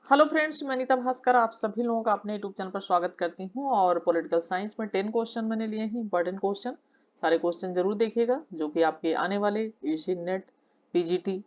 Hello friends, मैं नीता भास्कर आप सभी लोगों का अपने यूट्यूब चैनल पर स्वागत करती हूं। और पॉलिटिकल साइंस में 10 क्वेश्चन मैंने लिए हैं, इंपॉर्टेंट क्वेश्चन। सारे क्वेश्चन जरूर देखिएगा जो कि आपके आने वाले यूजी नेट, पीजीटी,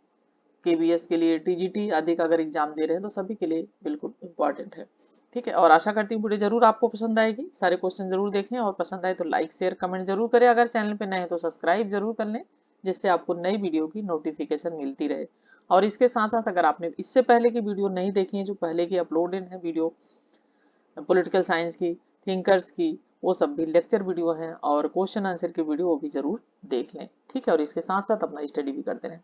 केबीएस के लिए, टीजीटी आदि का अगर एग्जाम दे रहे हैं तो सभी के लिए बिल्कुल इंपॉर्टेंट है। ठीक है, और आशा करती हूँ वीडियो जरूर आपको पसंद आएगी। सारे क्वेश्चन जरूर देखें और पसंद आए तो लाइक शेयर कमेंट जरूर करें। अगर चैनल पे नए हैं तो सब्सक्राइब जरूर कर लें, जिससे आपको नई वीडियो की नोटिफिकेशन मिलती रहे। और इसके साथ साथ अगर आपने इससे पहले की वीडियो नहीं देखी है, जो पहले की अपलोडेड है वीडियो पॉलिटिकल साइंस की, थिंकर्स की, वो सब भी लेक्चर वीडियो हैं और क्वेश्चन आंसर की वीडियो वो भी जरूर देख लें। ठीक है, और इसके साथ साथ अपना स्टडी भी करते रहें।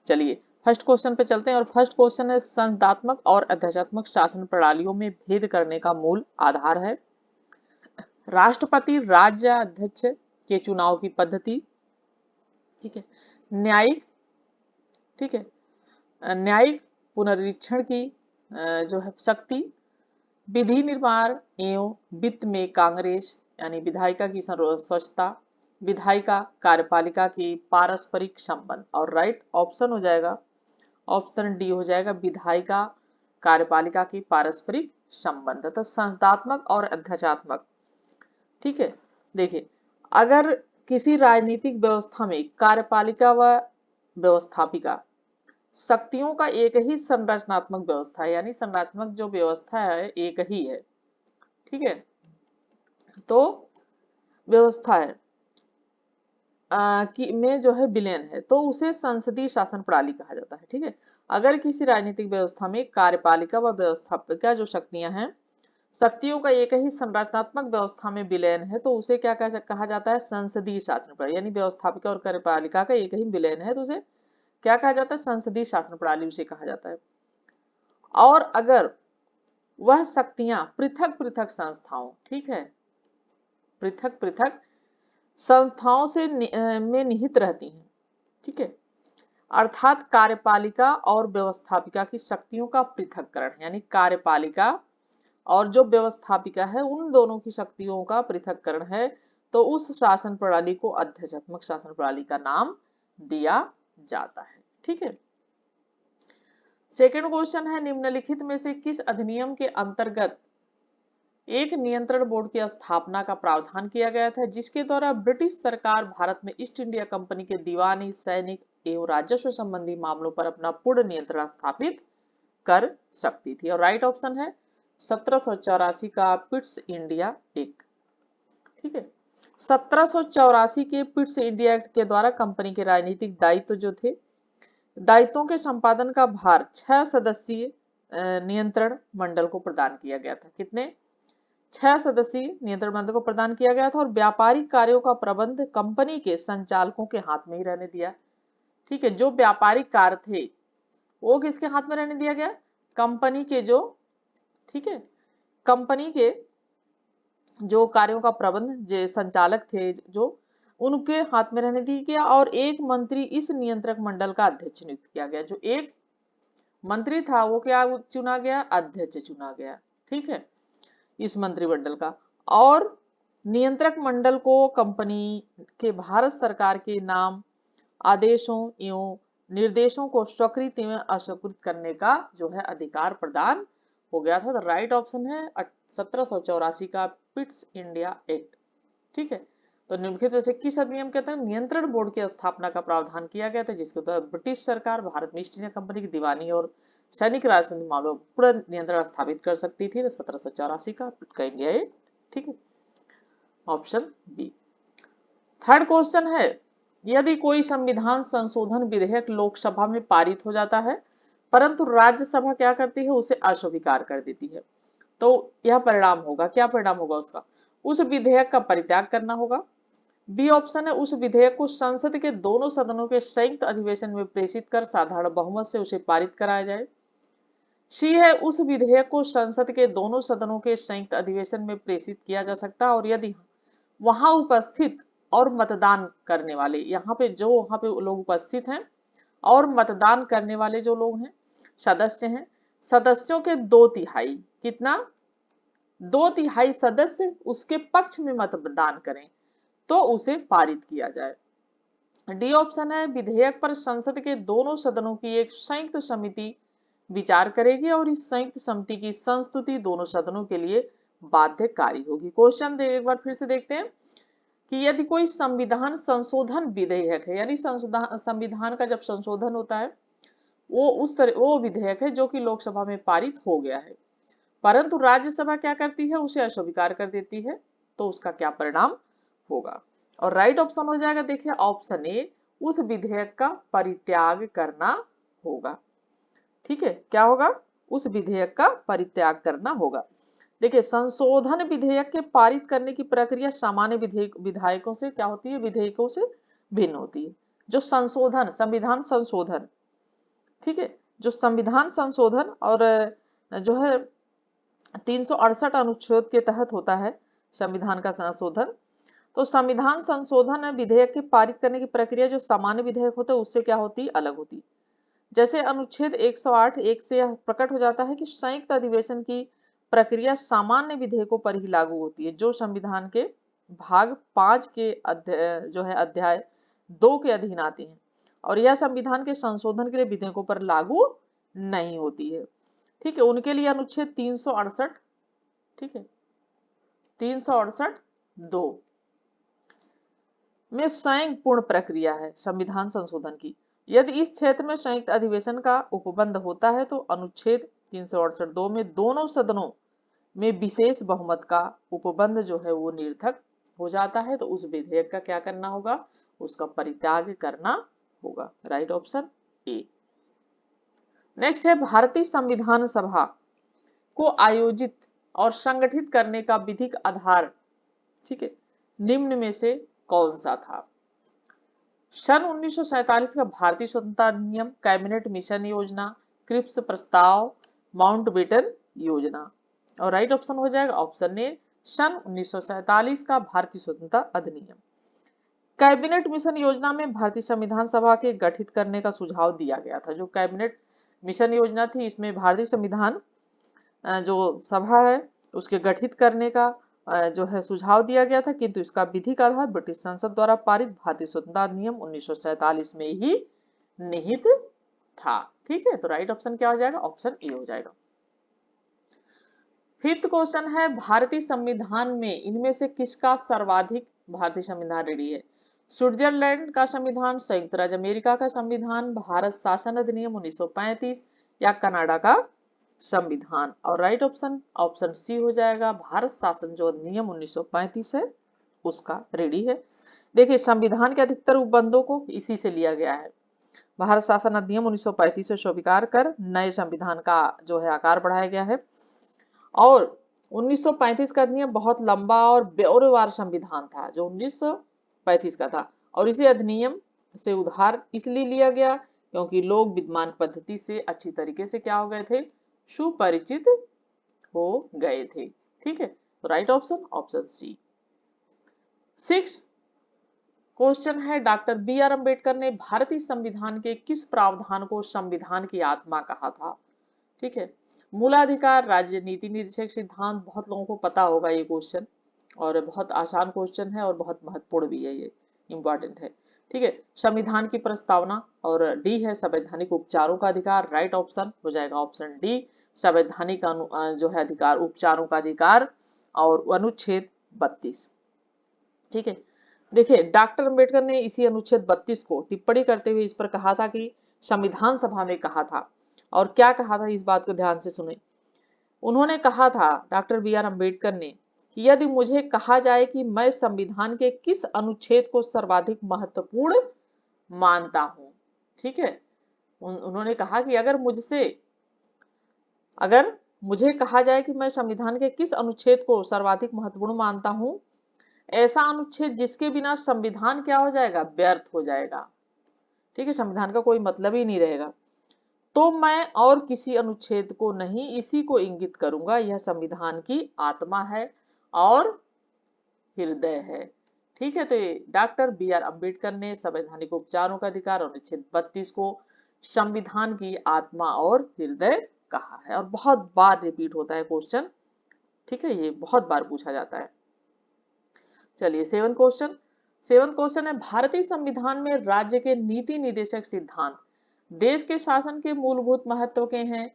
चलिए फर्स्ट क्वेश्चन पे चलते हैं। और फर्स्ट क्वेश्चन है, संस्थात्मक और अध्यात्मक शासन प्रणालियों में भेद करने का मूल आधार है राष्ट्रपति राज्याध्यक्ष के चुनाव की पद्धति। ठीक है, न्यायिक, ठीक है, न्यायिक पुनरीक्षण की जो है शक्ति, विधि निर्माण एवं वित्त में कांग्रेस यानी विधायिका की स्वच्छता, विधायिका कार्यपालिका की पारस्परिक संबंध। और राइट ऑप्शन हो जाएगा, ऑप्शन डी हो जाएगा, विधायिका कार्यपालिका की पारस्परिक संबंध। तो संस्थात्मक और अध्यात्मक, ठीक है। देखिए, अगर किसी राजनीतिक व्यवस्था में कार्यपालिका व व्यवस्थापिका शक्तियों का एक ही संरचनात्मक व्यवस्था है, यानी संरचनात्मक जो व्यवस्था है एक ही है, ठीक है, तो व्यवस्था है कि में जो है विलयन है तो उसे संसदीय शासन प्रणाली कहा जाता है। ठीक है, अगर किसी राजनीतिक व्यवस्था में कार्यपालिका व व्यवस्थापिका जो शक्तियां हैं, शक्तियों का एक ही संरचनात्मक व्यवस्था में विलयन है तो उसे क्या कहा जाता है, संसदीय शासन प्रणाली। यानी व्यवस्थापिका और कार्यपालिका का एक ही विलयन है तो उसे क्या कहा जाता है, संसदीय शासन प्रणाली उसे कहा जाता है। और अगर वह शक्तियां पृथक पृथक संस्थाओं, ठीक है, पृथक पृथक संस्थाओं से में निहित रहती हैं, ठीक है, अर्थात कार्यपालिका और व्यवस्थापिका की शक्तियों का पृथककरण, यानी कार्यपालिका और जो व्यवस्थापिका है उन दोनों की शक्तियों का पृथककरण है, तो उस शासन प्रणाली को अध्यात्मक शासन प्रणाली का नाम दिया जाता है। ठीक है, सेकेंड क्वेश्चन है, निम्नलिखित में से किस अधिनियम के अंतर्गत एक नियंत्रण बोर्ड की स्थापना का प्रावधान किया गया था, जिसके द्वारा ब्रिटिश सरकार भारत में ईस्ट इंडिया कंपनी के दीवानी, सैनिक एवं राजस्व संबंधी मामलों पर अपना पूर्ण नियंत्रण स्थापित कर सकती थी। और राइट ऑप्शन है 1784 का पिट्स इंडिया एक्ट। ठीक है, 1784 के पिट्स इंडिया एक्ट के द्वारा कंपनी के राजनीतिक दायित्व जो थे, दायित्वों के संपादन का भार 6 सदस्यीय नियंत्रण मंडल को प्रदान किया गया था। कितने? 6 सदस्यीय नियंत्रण मंडल को प्रदान किया गया था। और व्यापारिक कार्यों का प्रबंध कंपनी के संचालकों के हाथ में ही रहने दिया। ठीक है, जो व्यापारिक कार्य थे वो किसके हाथ में रहने दिया गया, कंपनी के जो, ठीक है, कंपनी के जो कार्यों का प्रबंध जो संचालक थे जो, उनके हाथ में रहने दिया गया। और एक मंत्री इस नियंत्रक मंडल का अध्यक्ष नियुक्त किया गया। जो एक मंत्री था वो क्या चुना गया, अध्यक्ष चुना गया। ठीक है, इस मंत्रिमंडल का। और नियंत्रक मंडल को कंपनी के भारत सरकार के नाम, आदेशों एवं निर्देशों को स्वीकृत एवं अस्वीकृत करने का जो है अधिकार प्रदान हो गया था। तो राइट ऑप्शन है 1784 का पिट्स इंडिया एक्ट। ठीक है, तो निम्नलिखित में से किस अधिनियम के तहत नियंत्रण बोर्ड की स्थापना का प्रावधान किया गया था, जिसके तहत ब्रिटिश सरकार भारत में ईस्ट इंडिया कंपनी की दीवानी और सैनिक राजनीतिक मामलों पर पूर्ण नियंत्रण स्थापित कर सकती थी। तो 1784 का इंडिया एक्ट। ठीक है, ऑप्शन बी। थर्ड क्वेश्चन है, यदि कोई संविधान संशोधन विधेयक लोकसभा में पारित हो जाता है परंतु राज्यसभा क्या करती है, उसे अस्वीकार कर देती है, तो यह परिणाम होगा, क्या परिणाम होगा उसका, उस विधेयक का परित्याग करना होगा। बी ऑप्शन है, उस विधेयक को संसद के दोनों सदनों के संयुक्त अधिवेशन में प्रेषित कर साधारण बहुमत से उसे पारित कराया जाए। सी है, उस विधेयक को संसद के दोनों सदनों के संयुक्त अधिवेशन में प्रेषित किया जा सकता है और यदि वहां उपस्थित और मतदान करने वाले, यहाँ पे जो वहां पे लोग उपस्थित हैं और मतदान करने वाले जो लोग हैं, सदस्य हैं, सदस्यों के 2/3, कितना, 2/3 सदस्य उसके पक्ष में मतदान करें तो उसे पारित किया जाए। डी ऑप्शन है, विधेयक पर संसद के दोनों सदनों की एक संयुक्त समिति विचार करेगी और इस संयुक्त समिति की संस्तुति दोनों सदनों के लिए बाध्यकारी होगी। क्वेश्चन एक बार फिर से देखते हैं कि यदि कोई संविधान संशोधन विधेयक है, यानी संविधान का जब संशोधन होता है वो विधेयक है जो कि लोकसभा में पारित हो गया है, परंतु राज्यसभा क्या करती है, उसे अस्वीकार कर देती है, तो उसका क्या परिणाम होगा। और राइट ऑप्शन हो जाएगा, देखिए ऑप्शन ए, उस विधेयक का परित्याग करना होगा। ठीक है, क्या होगा, उस विधेयक का परित्याग करना होगा। देखिए संशोधन विधेयक के पारित करने की प्रक्रिया सामान्य विधायकों से क्या होती है, विधेयकों से भिन्न होती है। जो संशोधन, संविधान संशोधन, ठीक है, जो संविधान संशोधन और जो है 368 अनुच्छेद के तहत होता है संविधान का संशोधन, तो संविधान संशोधन विधेयक के पारित करने की प्रक्रिया जो सामान्य विधेयक होता है उससे क्या होती है, अलग होती है। जैसे अनुच्छेद 108 एक से यह प्रकट हो जाता है कि संयुक्त अधिवेशन की प्रक्रिया सामान्य विधेयकों पर ही लागू होती है जो संविधान के भाग 5 के अध्याय 2 के अधीन आते हैं, और यह संविधान के संशोधन के लिए विधेयकों पर लागू नहीं होती है। ठीक है, उनके लिए अनुच्छेद 368, ठीक है, 368(2) में स्वयं पूर्ण प्रक्रिया है संविधान संशोधन की। यदि इस क्षेत्र में संयुक्त अधिवेशन का उपबंध होता है तो अनुच्छेद 368(2) में दोनों सदनों में विशेष बहुमत का उपबंध जो है वो निरर्थक हो जाता है, तो उस विधेयक का क्या करना होगा, उसका परित्याग करना होगा। Right option A. नेक्स्ट है भारतीय संविधान सभा को आयोजित और संगठित करने का विधिक आधार, ठीक है, निम्न में से कौन सा था। सन 1947 का भारतीय स्वतंत्रता अधिनियम, कैबिनेट मिशन योजना, क्रिप्स प्रस्ताव, माउंटबेटन योजना। और राइट ऑप्शन हो जाएगा ऑप्शन ए, सन 1947 का भारतीय स्वतंत्रता अधिनियम। कैबिनेट मिशन योजना में भारतीय संविधान सभा के गठित करने का सुझाव दिया गया था। जो कैबिनेट मिशन योजना थी इसमें भारतीय संविधान जो सभा है उसके गठित करने का जो है सुझाव दिया गया था, किंतु इसका विधिक आधार ब्रिटिश संसद द्वारा पारित भारतीय स्वतंत्रता अधिनियम 1947 में ही निहित था। ठीक है, तो राइट ऑप्शन क्या हो जाएगा, ऑप्शन ए हो जाएगा। फिफ्थ क्वेश्चन है भारतीय संविधान में इनमें से किसका सर्वाधिक भारतीय संविधान रेडी है। स्विट्जरलैंड का संविधान, संयुक्त राज्य अमेरिका का संविधान, भारत शासन अधिनियम 1935 या कनाडा का संविधान। और राइट ऑप्शन ऑप्शन सी हो जाएगा, भारत शासन जो अधिनियम 1935 है उसका रेडी है। देखिए संविधान के अधिकतर उपबंधों को इसी से लिया गया है। भारत शासन अधिनियम 1935 से स्वीकार कर नए संविधान का जो है आकार बढ़ाया गया है, और 1935 का अधिनियम बहुत लंबा और ब्यौरेवार संविधान था जो 1935 का था, और इसे अधिनियम से उधार इसलिए लिया गया क्योंकि लोग विद्यमान पद्धति से अच्छी तरीके से क्या हो गए थे, सुपरिचित हो गए थे। ठीक है, तो right option option C. 6 question है डॉक्टर बी आर अम्बेडकर ने भारतीय संविधान के किस प्रावधान को संविधान की आत्मा कहा था। ठीक है, मूलाधिकार, राज्य नीति निर्देशक सिद्धांत, बहुत लोगों को पता होगा ये क्वेश्चन, और बहुत आसान क्वेश्चन है और बहुत महत्वपूर्ण भी है, ये इंपॉर्टेंट है। ठीक है, संविधान की प्रस्तावना, और डी है संवैधानिक उपचारों का अधिकार। राइट ऑप्शन हो जाएगा ऑप्शन डी, संवैधानिक जो है अधिकार, उपचारों का अधिकार, और अनुच्छेद 32। ठीक है, देखिए डॉक्टर अंबेडकर ने इसी अनुच्छेद 32 को टिप्पणी करते हुए इस पर कहा था कि संविधान सभा में कहा था, और क्या कहा था इस बात को ध्यान से सुने। उन्होंने कहा था डॉक्टर बी आर अम्बेडकर ने कि यदि मुझे कहा जाए कि मैं संविधान के किस अनुच्छेद को सर्वाधिक महत्वपूर्ण मानता हूं, ठीक है, उन्होंने कहा कि अगर मुझे कहा जाए कि मैं संविधान के किस अनुच्छेद को सर्वाधिक महत्वपूर्ण मानता हूं, ऐसा अनुच्छेद जिसके बिना संविधान क्या हो जाएगा, व्यर्थ हो जाएगा। ठीक है, संविधान का कोई मतलब ही नहीं रहेगा, तो मैं और किसी अनुच्छेद को नहीं, इसी को इंगित करूंगा। यह संविधान की आत्मा है और हृदय है। ठीक है, तो डॉक्टर बी आर अम्बेडकर ने संवैधानिक उपचारों का अधिकार अनुच्छेद 32 को संविधान की आत्मा और हृदय कहा है, और बहुत बार रिपीट होता है क्वेश्चन। ठीक है, ये बहुत बार पूछा जाता है। चलिए सेवंथ क्वेश्चन है भारतीय संविधान में राज्य के नीति निर्देशक सिद्धांत देश के शासन के मूलभूत महत्व के हैं।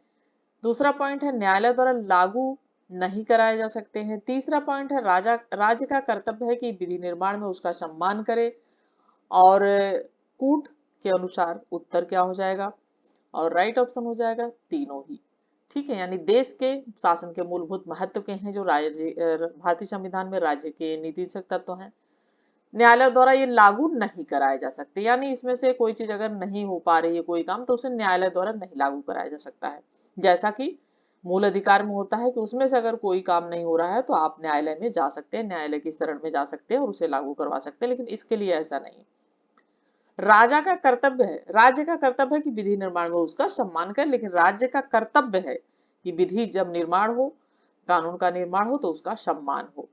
दूसरा पॉइंट है न्यायालय द्वारा लागू नहीं कराए जा सकते हैं। तीसरा पॉइंट है राज्य का कर्तव्य है कि विधि निर्माण में उसका सम्मान करे। और कूट के अनुसार उत्तर क्या हो जाएगा, और राइट ऑप्शन हो जाएगा तीनों ही। ठीक है, यानी देश के शासन के मूलभूत महत्व के हैं जो भारतीय संविधान में राज्य के नीतिशक तत्व हैं, न्यायालय द्वारा ये लागू नहीं कराए जा सकते। यानी इसमें से कोई चीज अगर नहीं हो पा रही है कोई काम, तो उसे न्यायालय द्वारा नहीं लागू कराया जा सकता है। जैसा कि मूल अधिकार में होता है कि उसमें से अगर कोई काम नहीं हो रहा है तो आप न्यायालय में जा सकते हैं, न्यायालय की शरण में जा सकते हैं और उसे लागू करवा सकते हैं, लेकिन इसके लिए ऐसा नहीं। राज्य का कर्तव्य है कि विधि निर्माण में उसका सम्मान करे, लेकिन राज्य का कर्तव्य है कि विधि जब निर्माण हो, कानून का निर्माण हो, तो उसका सम्मान हो।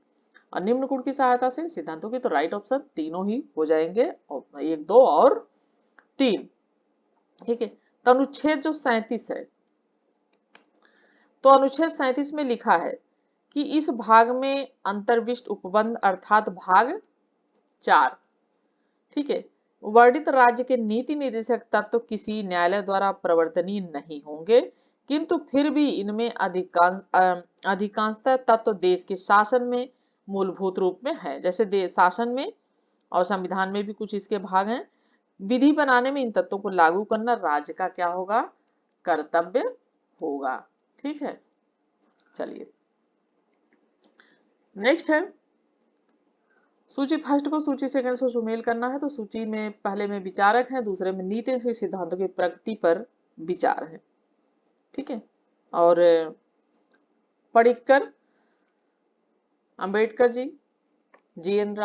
और निम्न गुण की सहायता से सिद्धांतों की, तो राइट ऑप्शन तीनों ही हो जाएंगे, 1, 2 और 3। ठीक है, तो अनुच्छेद जो 37 है, तो अनुच्छेद 37 में लिखा है कि इस भाग में अंतर्विष्ट उपबंध अर्थात भाग 4, ठीक है, वर्णित राज्य के नीति निर्देशक तत्व किसी न्यायालय द्वारा प्रवर्तनीय नहीं होंगे, किंतु फिर भी इनमें अधिकांशतः तत्व देश के शासन में मूलभूत रूप में है। जैसे शासन में और संविधान में भी कुछ इसके भाग हैं। विधि बनाने में इन तत्वों को लागू करना राज्य का क्या होगा, कर्तव्य होगा। ठीक है, चलिए नेक्स्ट है सूची फर्स्ट को सूची सेकंड से सुमेल करना है। तो सूची में पहले में विचारक है, दूसरे में नीति से सिद्धांतों की प्रगति पर विचार है। ठीक है, और Padikkar, Ambedkar ji, B N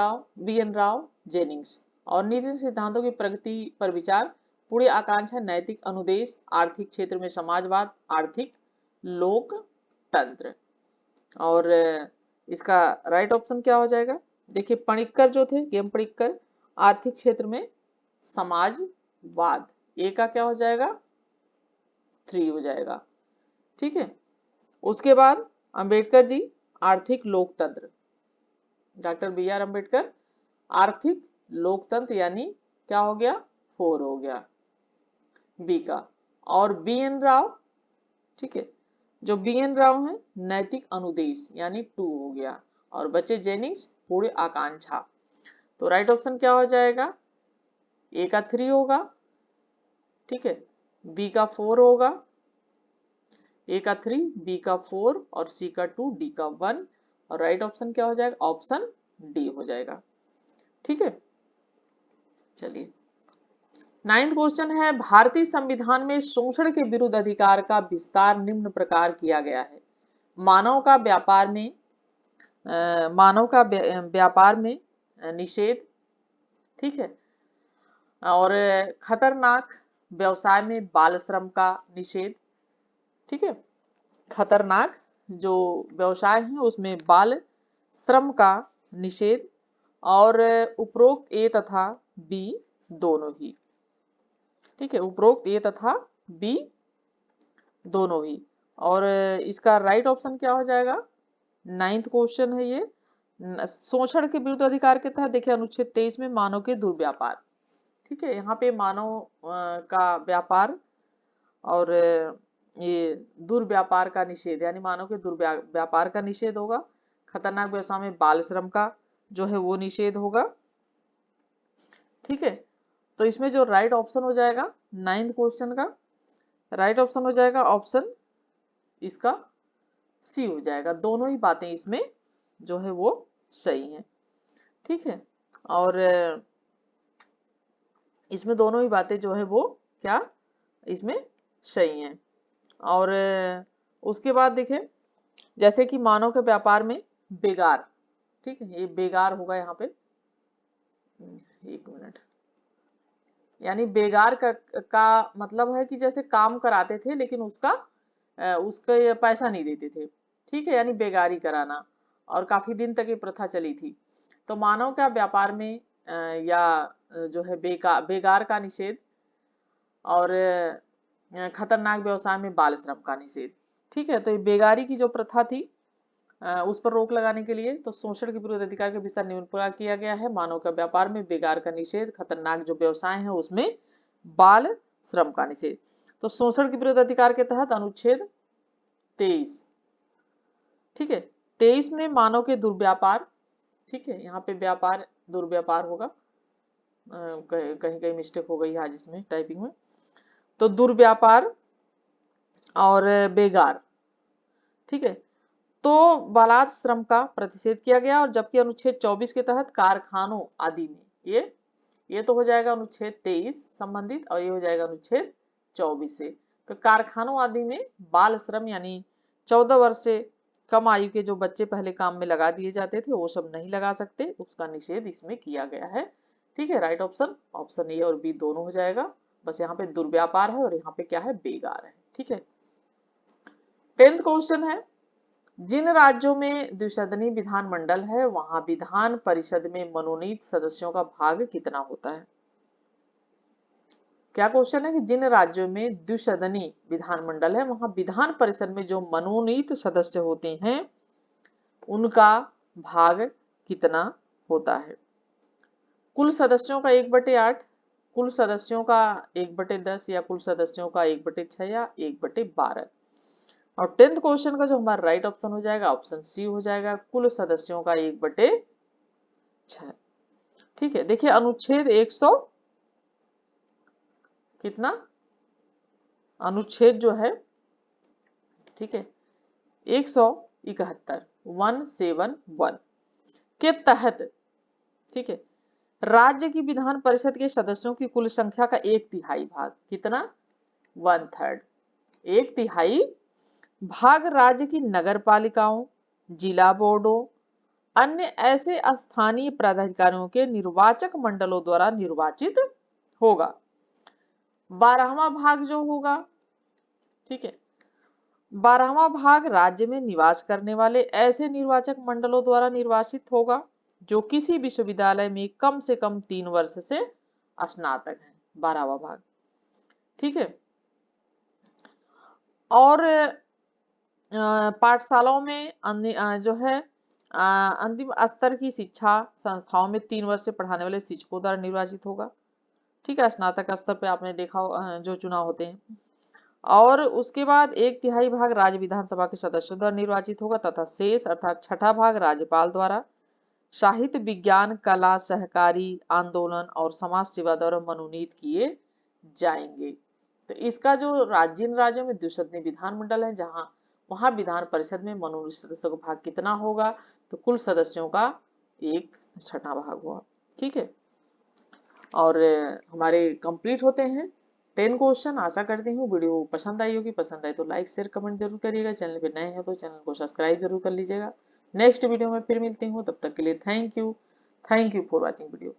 Rao, Jennings. और नीति सिद्धांतों की प्रगति पर विचार, पूरी आकांक्षा, नैतिक अनुदेश, आर्थिक क्षेत्र में समाजवाद, आर्थिक लोकतंत्र। और इसका राइट ऑप्शन क्या हो जाएगा, देखिए पणिक्कर जो थे, गेम पणिक्कर, आर्थिक क्षेत्र में समाजवाद, ए का क्या हो जाएगा 3 हो जाएगा। ठीक है, उसके बाद अंबेडकर जी, आर्थिक लोकतंत्र, डॉक्टर बी आर अंबेडकर, आर्थिक लोकतंत्र, यानी क्या हो गया 4 हो गया बी का। और बी एन राव, ठीक है, जो बी एन राव है, नैतिक अनुदेश, यानी 2 हो गया। और बचे जेनिंग्स, पूरी आकांक्षा। तो राइट ऑप्शन क्या हो जाएगा, ए का 3 होगा, ठीक है, बी का 4 होगा, ए का 3, बी का 4 और सी का 2, डी का 1। और राइट ऑप्शन क्या हो जाएगा, ऑप्शन डी हो जाएगा। ठीक है, चलिए 9th क्वेश्चन है, भारतीय संविधान में शोषण के विरुद्ध अधिकार का विस्तार निम्न प्रकार किया गया है। मानव का व्यापार में निषेध, ठीक है, और खतरनाक व्यवसाय में बाल श्रम का निषेध। ठीक है, खतरनाक जो व्यवसाय है उसमें बाल श्रम का निषेध। और उपरोक्त ए तथा बी दोनों ही। ठीक है, उपरोक्त ए तथा बी दोनों ही। और इसका राइट ऑप्शन क्या हो जाएगा, 9th क्वेश्चन है ये, शोषण के विरुद्ध अधिकार के तहत देखिए अनुच्छेद 23 में मानव के दुर्व्यापार। ठीक है, यहाँ पे मानव का व्यापार और ये दुर्व्यापार का निषेध, यानी मानव के दुर्व्यापार का निषेध होगा। खतरनाक व्यवसाय में बाल श्रम का जो है वो निषेध होगा। ठीक है, तो इसमें जो राइट ऑप्शन हो जाएगा 9th क्वेश्चन का राइट ऑप्शन हो जाएगा ऑप्शन इसका सी हो जाएगा। दोनों ही बातें इसमें जो है वो सही है। ठीक है, और इसमें दोनों ही बातें जो है वो क्या इसमें सही हैं। और उसके बाद देखिए जैसे कि मानव के व्यापार में बेगार, ठीक है, ये बेगार होगा यहाँ पे, 1 मिनट, यानी बेगार का मतलब है कि जैसे काम कराते थे लेकिन उसका पैसा नहीं देते थे। ठीक है, यानी बेगारी कराना, और काफी दिन तक ये प्रथा चली थी। तो मानव का व्यापार में या जो है बेगार का निषेध, और खतरनाक व्यवसाय में बाल श्रम का निषेध। ठीक है, तो ये बेगारी की जो प्रथा थी उस पर रोक लगाने के लिए तो शोषण के विरुद्ध अधिकार का विस्तार निम्न प्रकार किया गया है। मानव का व्यापार में बेगार का निषेध, खतरनाक जो व्यवसाय है उसमें बाल श्रम का निषेध। तो शोषण के विरुद्ध अधिकार के तहत अनुच्छेद 23, ठीक है। 23 में मानव के दुर्व्यापार, ठीक है, यहाँ पे व्यापार दुर्व्यापार होगा, कहीं कहीं मिस्टेक हो गई आज इसमें टाइपिंग में, तो दुर्व्यापार और बेगार, ठीक है। तो बालात श्रम का प्रतिषेध किया गया, और जबकि अनुच्छेद 24 के तहत कारखानों आदि में ये तो हो जाएगा अनुच्छेद 23 संबंधित, और ये हो जाएगा अनुच्छेद 24 से। तो कारखानों आदि में बाल श्रम यानी 14 वर्ष से कम आयु के जो बच्चे पहले काम में लगा दिए जाते थे वो सब नहीं लगा सकते, उसका निषेध इसमें किया गया है, ठीक है। राइट ऑप्शन ऑप्शन ए और बी दोनों हो जाएगा, बस यहाँ पे दुर्व्यापार है और यहाँ पे क्या है, बेगार है, ठीक है। 10th क्वेश्चन है, जिन राज्यों में द्विसदनी विधानमंडल है वहां विधान परिषद में मनोनीत सदस्यों का भाग कितना होता है। क्या क्वेश्चन है कि जिन राज्यों में द्विसदनी विधानमंडल है वहां विधान परिषद में जो मनोनीत सदस्य होते हैं उनका भाग कितना होता है। कुल सदस्यों का 1/8, कुल सदस्यों का 1/10, या कुल सदस्यों का 1/6 या 1/12। और 10th क्वेश्चन का जो हमारा राइट ऑप्शन हो जाएगा ऑप्शन सी हो जाएगा, कुल सदस्यों का 1/6, ठीक है। देखिए अनुच्छेद 100 कितना, अनुच्छेद जो है, ठीक है, 171 171 के तहत, ठीक है, राज्य की विधान परिषद के सदस्यों की कुल संख्या का 1/3 भाग, कितना, 1/3, 1/3 भाग राज्य की नगर पालिकाओं, जिला बोर्डों, अन्य ऐसे स्थानीय प्राधिकारियों के निर्वाचक मंडलों द्वारा निर्वाचित होगा। 12वां भाग जो होगा, ठीक है, 12वां भाग राज्य में निवास करने वाले ऐसे निर्वाचक मंडलों द्वारा निर्वाचित होगा जो किसी विश्वविद्यालय में कम से कम 3 वर्ष से स्नातक है, 12वां भाग, ठीक है। और पाठशालाओं में जो है अंतिम स्तर की शिक्षा संस्थाओं में 3 वर्ष से पढ़ाने वाले शिक्षकों द्वारा निर्वाचित होगा, ठीक है। स्नातक स्तर पे आपने देखा जो चुनाव होते हैं। और उसके बाद 1/3 भाग राज्य विधानसभा के सदस्यों द्वारा निर्वाचित होगा तथा शेष अर्थात 6ठा भाग राज्यपाल द्वारा साहित्य, विज्ञान, कला, सहकारी आंदोलन और समाज सेवा द्वारा मनोनीत किए जाएंगे। तो इसका जो जिन राज्यों में द्विसदनी विधानमंडल है जहां वहां विधान परिषद में मनोनीत सदस्यों का भाग कितना होगा, तो कुल सदस्यों का 1/6 भाग हुआ, ठीक है। और हमारे कंप्लीट होते हैं 10 क्वेश्चन। आशा करती हूँ वीडियो पसंद आई होगी, पसंद आए तो लाइक शेयर कमेंट जरूर करिएगा, चैनल पे नए हैं तो चैनल को सब्सक्राइब जरूर कर लीजिएगा। नेक्स्ट वीडियो में फिर मिलती हूँ, तब तक के लिए thank you for watching video.